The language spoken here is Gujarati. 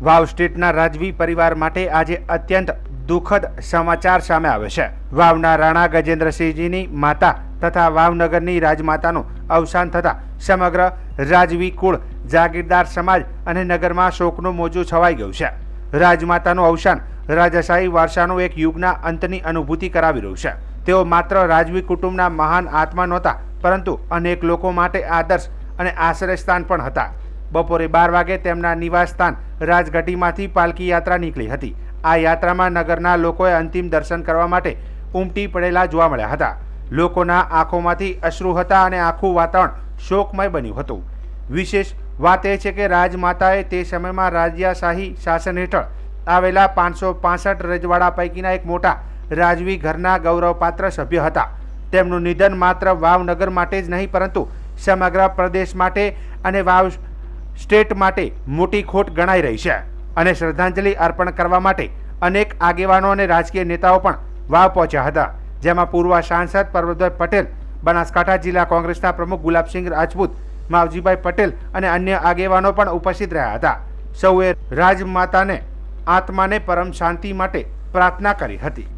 વાવ સ્ટેટના રાજવી પરિવાર માટે આજે અત્યંત દુઃખદ સમાચાર સામે આવે છે। વાવના રાણા ગજેન્દ્રસિંહજીની માતા તથા વાવનગરની રાજમાતાનું અવસાન થતાં સમગ્ર રાજવી કુળ, જાગીરદાર સમાજ અને નગરમાં શોકનું મોજું છવાઈ ગયું છે। રાજમાતાનું અવસાન રાજાશાહી વારસાનો એક યુગના અંતની અનુભૂતિ કરાવી રહ્યું છે। તેઓ માત્ર રાજવી કુટુંબના મહાન આત્મા નહોતા, પરંતુ અનેક લોકો માટે આદર્શ અને આશ્રયસ્થાન પણ હતા। બપોરે 12 વાગે તેમના નિવાસ સ્થાન રાજગઢીમાંથી પાલકી યાત્રા નીકળી હતી। આ યાત્રામાં નગરના લોકોએ અંતિમ દર્શન કરવા માટે ઉમટી પડેલા જોવા મળ્યા હતા। લોકોના આંખોમાંથી અશ્રુ હતા અને આખું વાતાવરણ શોકમય બન્યું હતું। વિશેષ વાત એ છે કે રાજમાતાએ તે સમયમાં રાજાશાહી શાસન હેઠળ આવેલા 565 રજવાડા પૈકીના એક મોટા રાજવી ઘરના ગૌરવપાત્ર સભ્ય હતા। તેમનું નિધન માત્ર વાવનગર માટે જ નહીં, પરંતુ સમગ્ર પ્રદેશ માટે અને વાવ સ્ટેટ માટે મોટી ખોટ ગણાઈ રહી છે અને શ્રદ્ધાંજલિ અર્પણ કરવા માટે અનેક આગેવાનો અને રાજકીય નેતાઓ પણ વાવ પહોંચ્યા હતા, જેમાં પૂર્વ સાંસદ પરબતભાઈ પટેલ, બનાસકાંઠા જિલ્લા કોંગ્રેસના પ્રમુખ ગુલાબસિંહ રાજપૂત, માવજીભાઈ પટેલ અને અન્ય આગેવાનો પણ ઉપસ્થિત રહ્યા હતા। સૌએ રાજમાતાને આત્માને પરમ શાંતિ માટે પ્રાર્થના કરી હતી।